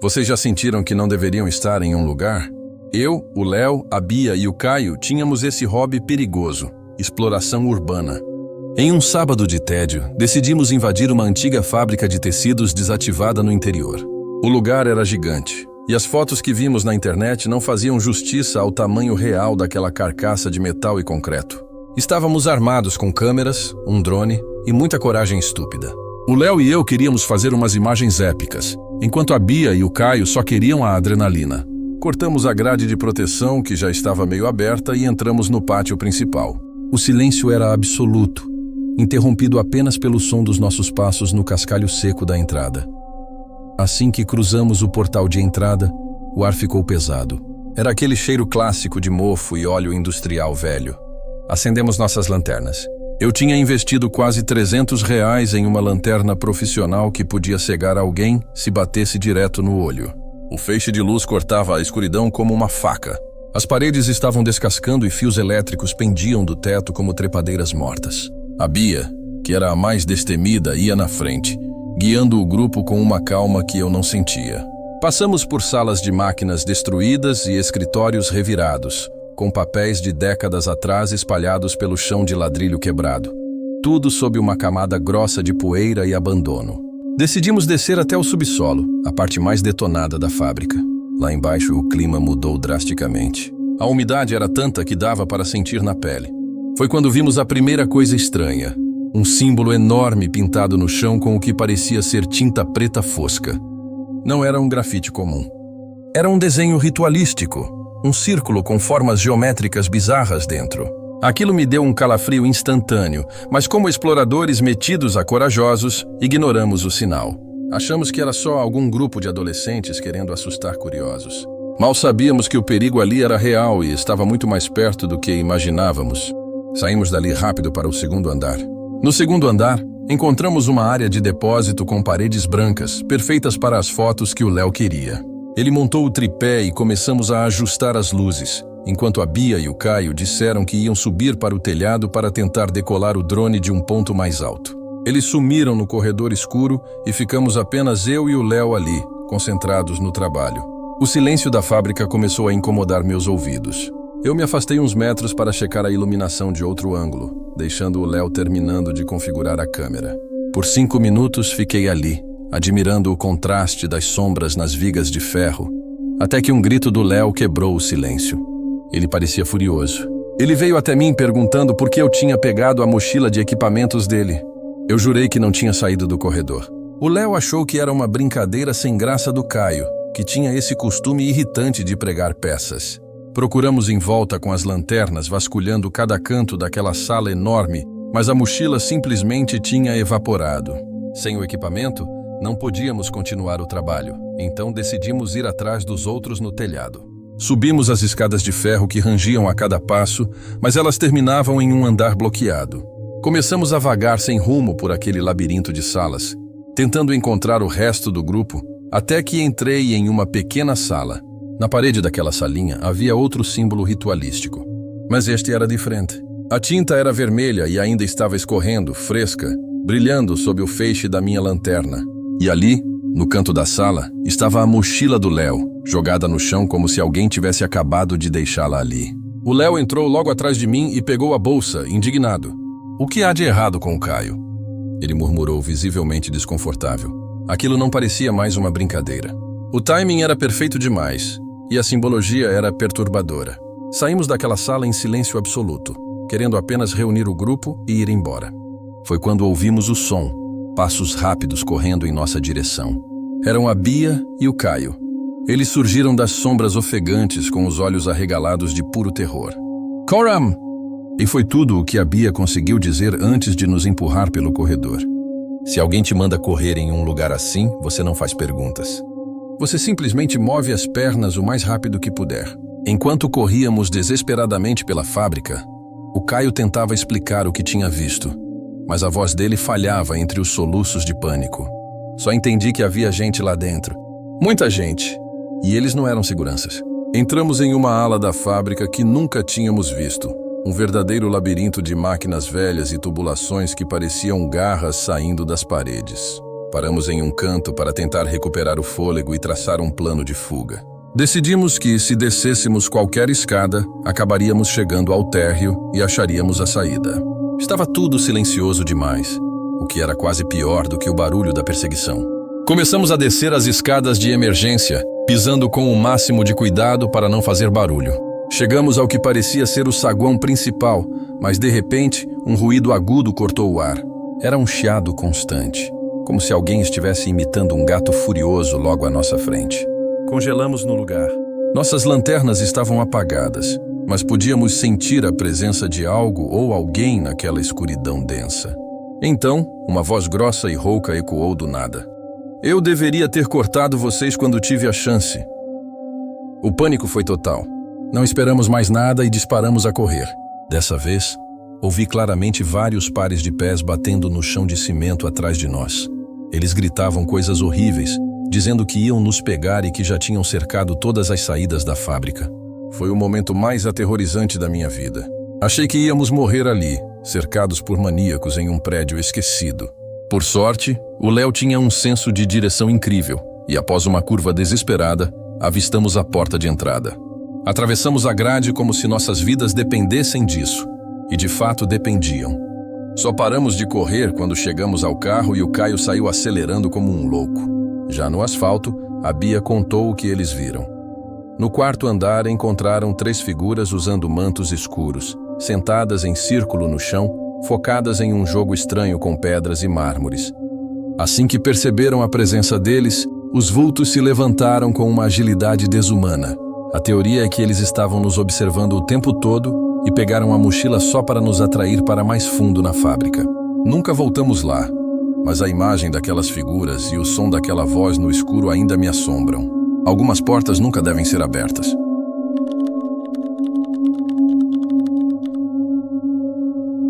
Vocês já sentiram que não deveriam estar em um lugar? Eu, o Léo, a Bia e o Caio tínhamos esse hobby perigoso, exploração urbana. Em um sábado de tédio, decidimos invadir uma antiga fábrica de tecidos desativada no interior. O lugar era gigante, e as fotos que vimos na internet não faziam justiça ao tamanho real daquela carcaça de metal e concreto. Estávamos armados com câmeras, um drone e muita coragem estúpida. O Léo e eu queríamos fazer umas imagens épicas, enquanto a Bia e o Caio só queriam a adrenalina. Cortamos a grade de proteção, que já estava meio aberta, e entramos no pátio principal. O silêncio era absoluto, interrompido apenas pelo som dos nossos passos no cascalho seco da entrada. Assim que cruzamos o portal de entrada, o ar ficou pesado. Era aquele cheiro clássico de mofo e óleo industrial velho. Acendemos nossas lanternas. Eu tinha investido quase R$300 em uma lanterna profissional que podia cegar alguém se batesse direto no olho. O feixe de luz cortava a escuridão como uma faca. As paredes estavam descascando e fios elétricos pendiam do teto como trepadeiras mortas. A Bia, que era a mais destemida, ia na frente, guiando o grupo com uma calma que eu não sentia. Passamos por salas de máquinas destruídas e escritórios revirados, com papéis de décadas atrás espalhados pelo chão de ladrilho quebrado. Tudo sob uma camada grossa de poeira e abandono. Decidimos descer até o subsolo, a parte mais detonada da fábrica. Lá embaixo o clima mudou drasticamente. A umidade era tanta que dava para sentir na pele. Foi quando vimos a primeira coisa estranha. Um símbolo enorme pintado no chão com o que parecia ser tinta preta fosca. Não era um grafite comum. Era um desenho ritualístico. Um círculo com formas geométricas bizarras dentro. Aquilo me deu um calafrio instantâneo, mas como exploradores metidos a corajosos, ignoramos o sinal. Achamos que era só algum grupo de adolescentes querendo assustar curiosos. Mal sabíamos que o perigo ali era real e estava muito mais perto do que imaginávamos. Saímos dali rápido para o segundo andar. No segundo andar, encontramos uma área de depósito com paredes brancas, perfeitas para as fotos que o Léo queria. Ele montou o tripé e começamos a ajustar as luzes, enquanto a Bia e o Caio disseram que iam subir para o telhado para tentar decolar o drone de um ponto mais alto. Eles sumiram no corredor escuro e ficamos apenas eu e o Léo ali, concentrados no trabalho. O silêncio da fábrica começou a incomodar meus ouvidos. Eu me afastei uns metros para checar a iluminação de outro ângulo, deixando o Léo terminando de configurar a câmera. Por 5 minutos fiquei ali, admirando o contraste das sombras nas vigas de ferro, até que um grito do Léo quebrou o silêncio. Ele parecia furioso. Ele veio até mim perguntando por que eu tinha pegado a mochila de equipamentos dele. Eu jurei que não tinha saído do corredor. O Léo achou que era uma brincadeira sem graça do Caio, que tinha esse costume irritante de pregar peças. Procuramos em volta com as lanternas, vasculhando cada canto daquela sala enorme, mas a mochila simplesmente tinha evaporado. Sem o equipamento, não podíamos continuar o trabalho, então decidimos ir atrás dos outros no telhado. Subimos as escadas de ferro que rangiam a cada passo, mas elas terminavam em um andar bloqueado. Começamos a vagar sem rumo por aquele labirinto de salas, tentando encontrar o resto do grupo, até que entrei em uma pequena sala. Na parede daquela salinha havia outro símbolo ritualístico, mas este era diferente. A tinta era vermelha e ainda estava escorrendo, fresca, brilhando sob o feixe da minha lanterna. E ali, no canto da sala, estava a mochila do Léo, jogada no chão como se alguém tivesse acabado de deixá-la ali. O Léo entrou logo atrás de mim e pegou a bolsa, indignado. "O que há de errado com o Caio?" Ele murmurou, visivelmente desconfortável. Aquilo não parecia mais uma brincadeira. O timing era perfeito demais, e a simbologia era perturbadora. Saímos daquela sala em silêncio absoluto, querendo apenas reunir o grupo e ir embora. Foi quando ouvimos o som. Passos rápidos correndo em nossa direção. Eram a Bia e o Caio. Eles surgiram das sombras ofegantes com os olhos arregalados de puro terror. "Coram!" E foi tudo o que a Bia conseguiu dizer antes de nos empurrar pelo corredor. Se alguém te manda correr em um lugar assim, você não faz perguntas. Você simplesmente move as pernas o mais rápido que puder. Enquanto corríamos desesperadamente pela fábrica, o Caio tentava explicar o que tinha visto, mas a voz dele falhava entre os soluços de pânico. Só entendi que havia gente lá dentro. Muita gente. E eles não eram seguranças. Entramos em uma ala da fábrica que nunca tínhamos visto. Um verdadeiro labirinto de máquinas velhas e tubulações que pareciam garras saindo das paredes. Paramos em um canto para tentar recuperar o fôlego e traçar um plano de fuga. Decidimos que, se descêssemos qualquer escada, acabaríamos chegando ao térreo e acharíamos a saída. Estava tudo silencioso demais, o que era quase pior do que o barulho da perseguição. Começamos a descer as escadas de emergência, pisando com o máximo de cuidado para não fazer barulho. Chegamos ao que parecia ser o saguão principal, mas de repente, um ruído agudo cortou o ar. Era um chiado constante, como se alguém estivesse imitando um gato furioso logo à nossa frente. Congelamos no lugar. Nossas lanternas estavam apagadas, mas podíamos sentir a presença de algo ou alguém naquela escuridão densa. Então, uma voz grossa e rouca ecoou do nada. Eu deveria ter cortado vocês quando tive a chance. O pânico foi total. Não esperamos mais nada e disparamos a correr. Dessa vez, ouvi claramente vários pares de pés batendo no chão de cimento atrás de nós. Eles gritavam coisas horríveis, dizendo que iam nos pegar e que já tinham cercado todas as saídas da fábrica. Foi o momento mais aterrorizante da minha vida. Achei que íamos morrer ali, cercados por maníacos em um prédio esquecido. Por sorte, o Léo tinha um senso de direção incrível, e após uma curva desesperada, avistamos a porta de entrada. Atravessamos a grade como se nossas vidas dependessem disso, e de fato dependiam. Só paramos de correr quando chegamos ao carro e o Caio saiu acelerando como um louco. Já no asfalto, a Bia contou o que eles viram. No quarto andar, encontraram 3 figuras usando mantos escuros, sentadas em círculo no chão, focadas em um jogo estranho com pedras e mármores. Assim que perceberam a presença deles, os vultos se levantaram com uma agilidade desumana. A teoria é que eles estavam nos observando o tempo todo e pegaram a mochila só para nos atrair para mais fundo na fábrica. Nunca voltamos lá, mas a imagem daquelas figuras e o som daquela voz no escuro ainda me assombram. Algumas portas nunca devem ser abertas.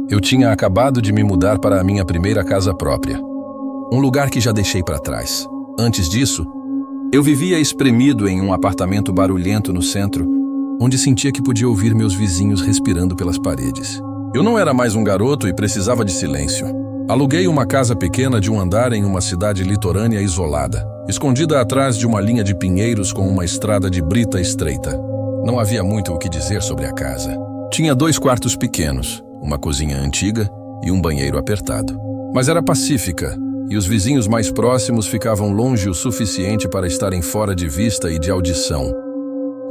Eu tinha acabado de me mudar para a minha primeira casa própria, um lugar que já deixei para trás. Antes disso, eu vivia espremido em um apartamento barulhento no centro, onde sentia que podia ouvir meus vizinhos respirando pelas paredes. Eu não era mais um garoto e precisava de silêncio. Aluguei uma casa pequena de um andar em uma cidade litorânea isolada, escondida atrás de uma linha de pinheiros com uma estrada de brita estreita. Não havia muito o que dizer sobre a casa. Tinha 2 quartos pequenos, uma cozinha antiga e um banheiro apertado. Mas era pacífica, e os vizinhos mais próximos ficavam longe o suficiente para estarem fora de vista e de audição.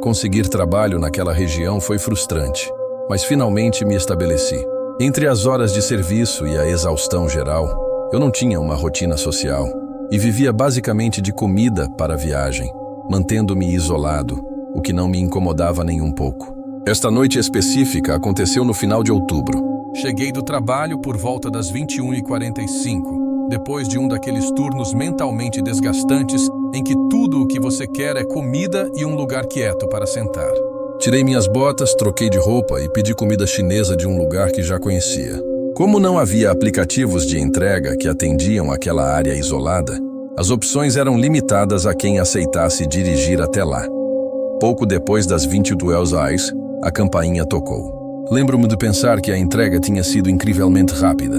Conseguir trabalho naquela região foi frustrante, mas finalmente me estabeleci. Entre as horas de serviço e a exaustão geral, eu não tinha uma rotina social e vivia basicamente de comida para a viagem, mantendo-me isolado, o que não me incomodava nem um pouco. Esta noite específica aconteceu no final de outubro. Cheguei do trabalho por volta das 21h45, depois de um daqueles turnos mentalmente desgastantes em que tudo o que você quer é comida e um lugar quieto para sentar. Tirei minhas botas, troquei de roupa e pedi comida chinesa de um lugar que já conhecia. Como não havia aplicativos de entrega que atendiam aquela área isolada, as opções eram limitadas a quem aceitasse dirigir até lá. Pouco depois das 22 horas, a campainha tocou. Lembro-me de pensar que a entrega tinha sido incrivelmente rápida.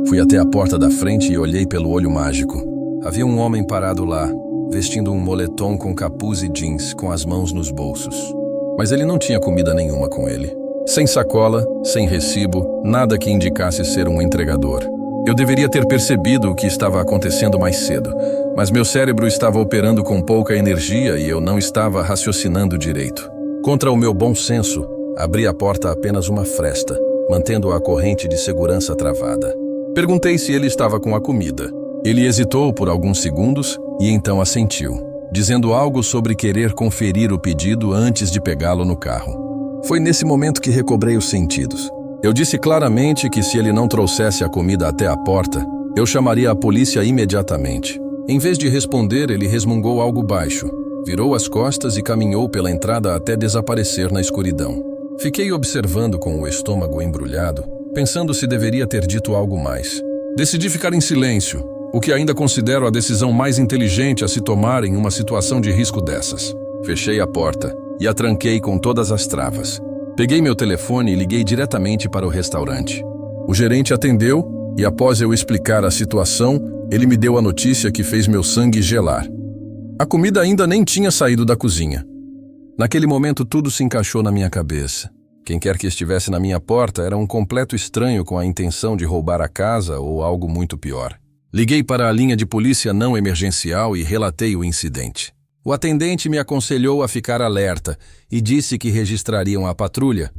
Fui até a porta da frente e olhei pelo olho mágico. Havia um homem parado lá, vestindo um moletom com capuz e jeans, com as mãos nos bolsos. Mas ele não tinha comida nenhuma com ele. Sem sacola, sem recibo, nada que indicasse ser um entregador. Eu deveria ter percebido o que estava acontecendo mais cedo, mas meu cérebro estava operando com pouca energia e eu não estava raciocinando direito. Contra o meu bom senso, abri a porta apenas uma fresta, mantendo a corrente de segurança travada. Perguntei se ele estava com a comida. Ele hesitou por alguns segundos e então assentiu, dizendo algo sobre querer conferir o pedido antes de pegá-lo no carro. Foi nesse momento que recobrei os sentidos. Eu disse claramente que se ele não trouxesse a comida até a porta, eu chamaria a polícia imediatamente. Em vez de responder, ele resmungou algo baixo, virou as costas e caminhou pela entrada até desaparecer na escuridão. Fiquei observando com o estômago embrulhado, pensando se deveria ter dito algo mais. Decidi ficar em silêncio, o que ainda considero a decisão mais inteligente a se tomar em uma situação de risco dessas. Fechei a porta e a tranquei com todas as travas. Peguei meu telefone e liguei diretamente para o restaurante. O gerente atendeu e, após eu explicar a situação, Ele me deu a notícia que fez meu sangue gelar. A comida ainda nem tinha saído da cozinha. Naquele momento tudo se encaixou na minha cabeça. Quem quer que estivesse na minha porta era um completo estranho com a intenção de roubar a casa ou algo muito pior. Liguei para a linha de polícia não emergencial e relatei o incidente. O atendente me aconselhou a ficar alerta e disse que registrariam a patrulha,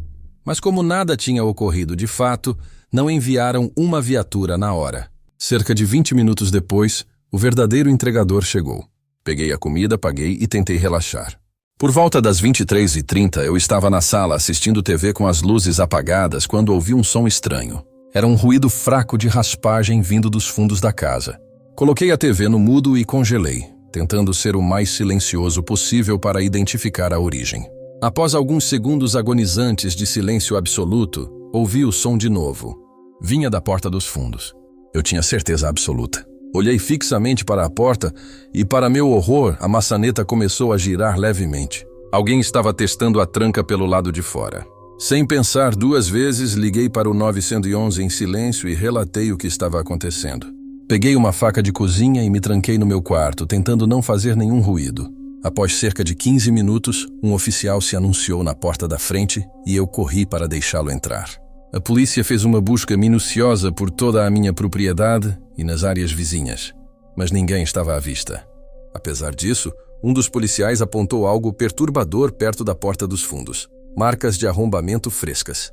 mas como nada tinha ocorrido de fato, não enviaram uma viatura na hora. Cerca de 20 minutos depois, o verdadeiro entregador chegou. Peguei a comida, paguei e tentei relaxar. Por volta das 23h30, eu estava na sala assistindo TV com as luzes apagadas quando ouvi um som estranho. Era um ruído fraco de raspagem vindo dos fundos da casa. Coloquei a TV no mudo e congelei, tentando ser o mais silencioso possível para identificar a origem. Após alguns segundos agonizantes de silêncio absoluto, ouvi o som de novo. Vinha da porta dos fundos. Eu tinha certeza absoluta. Olhei fixamente para a porta e, para meu horror, a maçaneta começou a girar levemente. Alguém estava testando a tranca pelo lado de fora. Sem pensar duas vezes, liguei para o 911 em silêncio e relatei o que estava acontecendo. Peguei uma faca de cozinha e me tranquei no meu quarto, tentando não fazer nenhum ruído. Após cerca de 15 minutos, um oficial se anunciou na porta da frente e eu corri para deixá-lo entrar. A polícia fez uma busca minuciosa por toda a minha propriedade e nas áreas vizinhas, mas ninguém estava à vista. Apesar disso, um dos policiais apontou algo perturbador perto da porta dos fundos. Marcas de arrombamento frescas.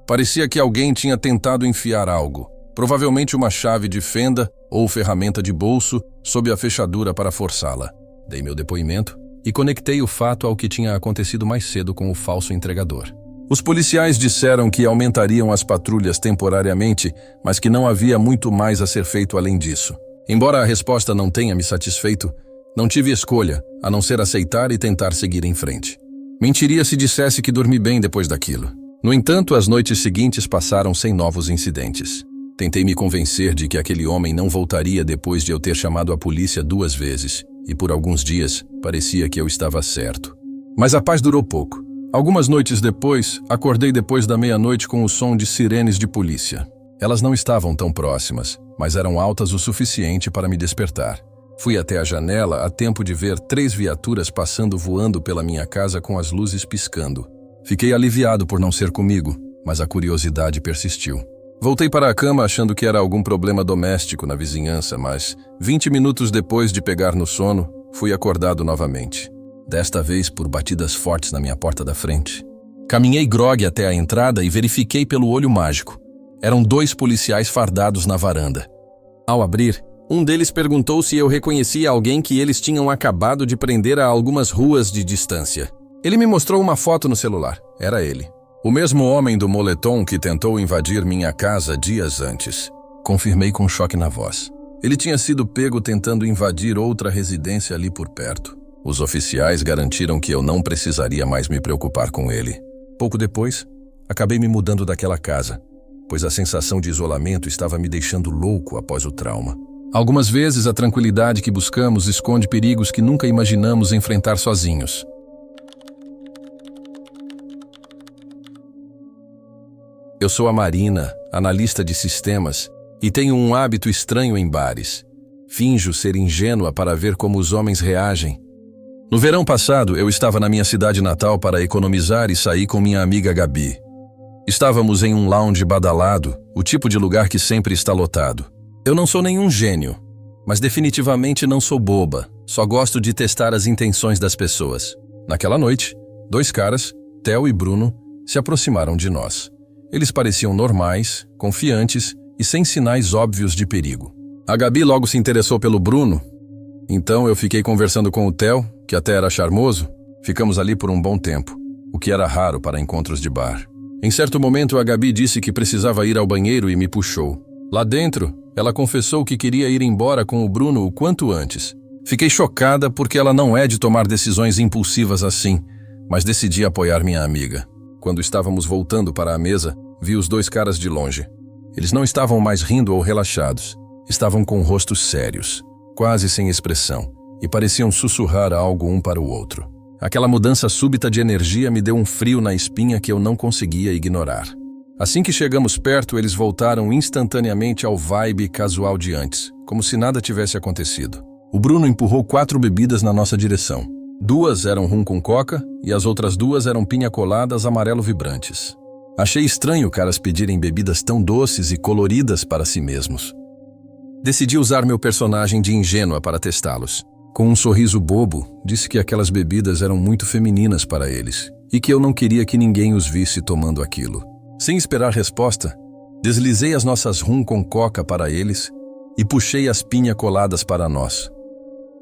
Parecia que alguém tinha tentado enfiar algo, provavelmente uma chave de fenda ou ferramenta de bolso, sob a fechadura para forçá-la. Dei meu depoimento e conectei o fato ao que tinha acontecido mais cedo com o falso entregador. Os policiais disseram que aumentariam as patrulhas temporariamente, mas que não havia muito mais a ser feito além disso. Embora a resposta não tenha me satisfeito, não tive escolha, a não ser aceitar e tentar seguir em frente. Mentiria se dissesse que dormi bem depois daquilo. No entanto, as noites seguintes passaram sem novos incidentes. Tentei me convencer de que aquele homem não voltaria depois de eu ter chamado a polícia 2 vezes, e por alguns dias parecia que eu estava certo. Mas a paz durou pouco. Algumas noites depois, acordei depois da meia-noite com o som de sirenes de polícia. Elas não estavam tão próximas, mas eram altas o suficiente para me despertar. Fui até a janela a tempo de ver 3 viaturas passando voando pela minha casa com as luzes piscando. Fiquei aliviado por não ser comigo, mas a curiosidade persistiu. Voltei para a cama achando que era algum problema doméstico na vizinhança, mas 20 minutos depois de pegar no sono, fui acordado novamente. Desta vez por batidas fortes na minha porta da frente. Caminhei grogue até a entrada e verifiquei pelo olho mágico. Eram 2 policiais fardados na varanda. Ao abrir, um deles perguntou se eu reconhecia alguém que eles tinham acabado de prender a algumas ruas de distância. Ele me mostrou uma foto no celular. Era ele. O mesmo homem do moletom que tentou invadir minha casa dias antes. Confirmei com choque na voz. Ele tinha sido pego tentando invadir outra residência ali por perto. Os oficiais garantiram que eu não precisaria mais me preocupar com ele. Pouco depois, acabei me mudando daquela casa, pois a sensação de isolamento estava me deixando louco após o trauma. Algumas vezes a tranquilidade que buscamos esconde perigos que nunca imaginamos enfrentar sozinhos. Eu sou a Marina, analista de sistemas, e tenho um hábito estranho em bares. Finjo ser ingênua para ver como os homens reagem. No verão passado, eu estava na minha cidade natal para economizar e saí com minha amiga Gabi. Estávamos em um lounge badalado, o tipo de lugar que sempre está lotado. Eu não sou nenhum gênio, mas definitivamente não sou boba, só gosto de testar as intenções das pessoas. Naquela noite, 2 caras, Theo e Bruno, se aproximaram de nós. Eles pareciam normais, confiantes e sem sinais óbvios de perigo. A Gabi logo se interessou pelo Bruno, então eu fiquei conversando com o Theo, que até era charmoso. Ficamos ali por um bom tempo, o que era raro para encontros de bar. Em certo momento, a Gabi disse que precisava ir ao banheiro e me puxou. Lá dentro, ela confessou que queria ir embora com o Bruno o quanto antes. Fiquei chocada porque ela não é de tomar decisões impulsivas assim, mas decidi apoiar minha amiga. Quando estávamos voltando para a mesa, vi os 2 caras de longe. Eles não estavam mais rindo ou relaxados. Estavam com rostos sérios, quase sem expressão, e pareciam sussurrar algo um para o outro. Aquela mudança súbita de energia me deu um frio na espinha que eu não conseguia ignorar. Assim que chegamos perto, eles voltaram instantaneamente ao vibe casual de antes, como se nada tivesse acontecido. O Bruno empurrou 4 bebidas na nossa direção. 2 eram rum com coca e as outras 2 eram pinha coladas amarelo vibrantes. Achei estranho caras pedirem bebidas tão doces e coloridas para si mesmos. Decidi usar meu personagem de ingênua para testá-los. Com um sorriso bobo, disse que aquelas bebidas eram muito femininas para eles e que eu não queria que ninguém os visse tomando aquilo. Sem esperar resposta, deslizei as nossas rum com coca para eles e puxei as pinha coladas para nós.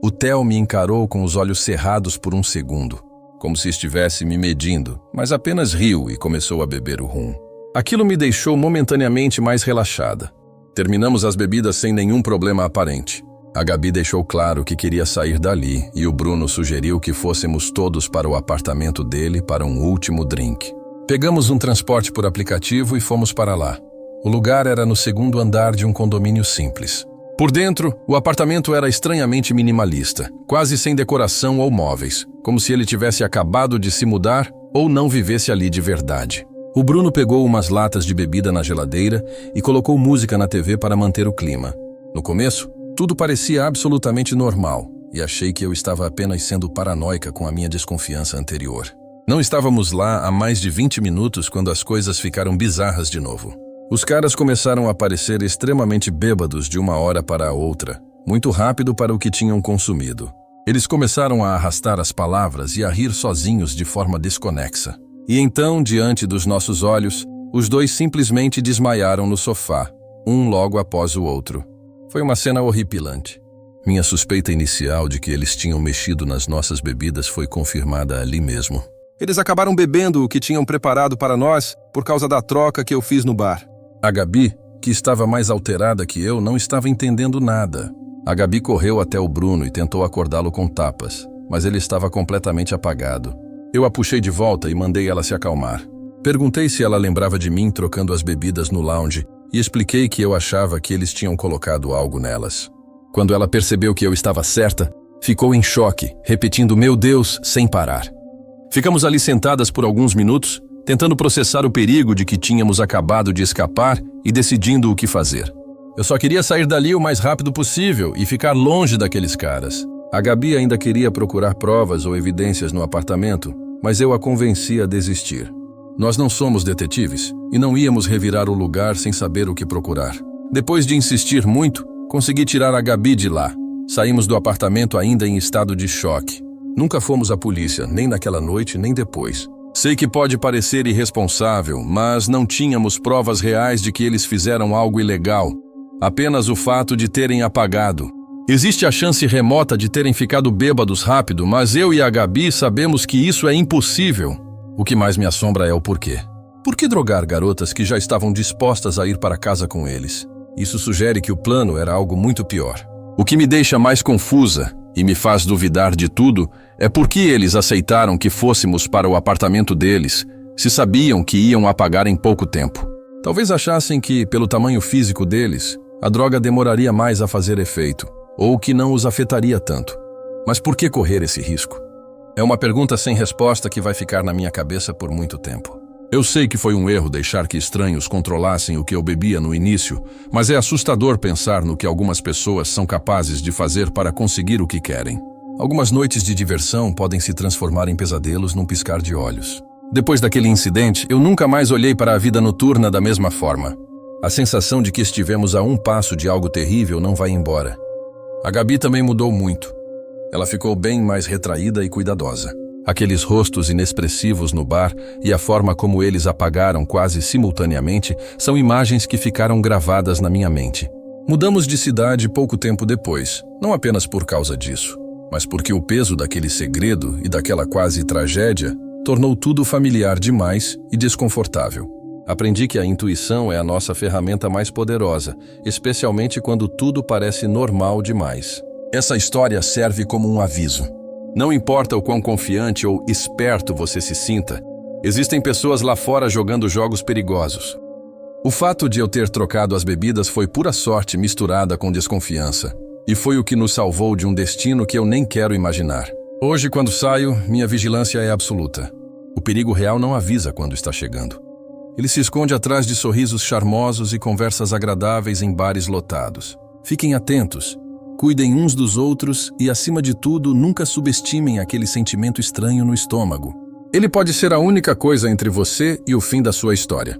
O Theo me encarou com os olhos cerrados por um segundo, como se estivesse me medindo, mas apenas riu e começou a beber o rum. Aquilo me deixou momentaneamente mais relaxada. Terminamos as bebidas sem nenhum problema aparente. A Gabi deixou claro que queria sair dali e o Bruno sugeriu que fôssemos todos para o apartamento dele para um último drink. Pegamos um transporte por aplicativo e fomos para lá. O lugar era no 2º andar de um condomínio simples. Por dentro, o apartamento era estranhamente minimalista, quase sem decoração ou móveis, como se ele tivesse acabado de se mudar ou não vivesse ali de verdade. O Bruno pegou umas latas de bebida na geladeira e colocou música na TV para manter o clima. No começo, tudo parecia absolutamente normal e achei que eu estava apenas sendo paranoica com a minha desconfiança anterior. Não estávamos lá há mais de 20 minutos quando as coisas ficaram bizarras de novo. Os caras começaram a parecer extremamente bêbados de uma hora para a outra, muito rápido para o que tinham consumido. Eles começaram a arrastar as palavras e a rir sozinhos de forma desconexa. E então, diante dos nossos olhos, os dois simplesmente desmaiaram no sofá, um logo após o outro. Foi uma cena horripilante. Minha suspeita inicial de que eles tinham mexido nas nossas bebidas foi confirmada ali mesmo. Eles acabaram bebendo o que tinham preparado para nós por causa da troca que eu fiz no bar. A Gabi, que estava mais alterada que eu, não estava entendendo nada. A Gabi correu até o Bruno e tentou acordá-lo com tapas, mas ele estava completamente apagado. Eu a puxei de volta e mandei ela se acalmar. Perguntei se ela lembrava de mim trocando as bebidas no lounge e expliquei que eu achava que eles tinham colocado algo nelas. Quando ela percebeu que eu estava certa, ficou em choque, repetindo "meu Deus" sem parar. Ficamos ali sentadas por alguns minutos, tentando processar o perigo de que tínhamos acabado de escapar e decidindo o que fazer. Eu só queria sair dali o mais rápido possível e ficar longe daqueles caras. A Gabi ainda queria procurar provas ou evidências no apartamento, mas eu a convenci a desistir. Nós não somos detetives e não íamos revirar o lugar sem saber o que procurar. Depois de insistir muito, consegui tirar a Gabi de lá. Saímos do apartamento ainda em estado de choque. Nunca fomos à polícia, nem naquela noite, nem depois. Sei que pode parecer irresponsável, mas não tínhamos provas reais de que eles fizeram algo ilegal. Apenas o fato de terem apagado. Existe a chance remota de terem ficado bêbados rápido, mas eu e a Gabi sabemos que isso é impossível. O que mais me assombra é o porquê. Por que drogar garotas que já estavam dispostas a ir para casa com eles? Isso sugere que o plano era algo muito pior. O que me deixa mais confusa e me faz duvidar de tudo é por que eles aceitaram que fôssemos para o apartamento deles, se sabiam que iam apagar em pouco tempo. Talvez achassem que, pelo tamanho físico deles, a droga demoraria mais a fazer efeito, ou que não os afetaria tanto. Mas por que correr esse risco? É uma pergunta sem resposta que vai ficar na minha cabeça por muito tempo. Eu sei que foi um erro deixar que estranhos controlassem o que eu bebia no início, mas é assustador pensar no que algumas pessoas são capazes de fazer para conseguir o que querem. Algumas noites de diversão podem se transformar em pesadelos num piscar de olhos. Depois daquele incidente, eu nunca mais olhei para a vida noturna da mesma forma. A sensação de que estivemos a um passo de algo terrível não vai embora. A Gabi também mudou muito. Ela ficou bem mais retraída e cuidadosa. Aqueles rostos inexpressivos no bar e a forma como eles apagaram quase simultaneamente são imagens que ficaram gravadas na minha mente. Mudamos de cidade pouco tempo depois, não apenas por causa disso, mas porque o peso daquele segredo e daquela quase tragédia tornou tudo familiar demais e desconfortável. Aprendi que a intuição é a nossa ferramenta mais poderosa, especialmente quando tudo parece normal demais. Essa história serve como um aviso. Não importa o quão confiante ou esperto você se sinta, existem pessoas lá fora jogando jogos perigosos. O fato de eu ter trocado as bebidas foi pura sorte misturada com desconfiança, e foi o que nos salvou de um destino que eu nem quero imaginar. Hoje, quando saio, minha vigilância é absoluta. O perigo real não avisa quando está chegando. Ele se esconde atrás de sorrisos charmosos e conversas agradáveis em bares lotados. Fiquem atentos, cuidem uns dos outros e, acima de tudo, nunca subestimem aquele sentimento estranho no estômago. Ele pode ser a única coisa entre você e o fim da sua história.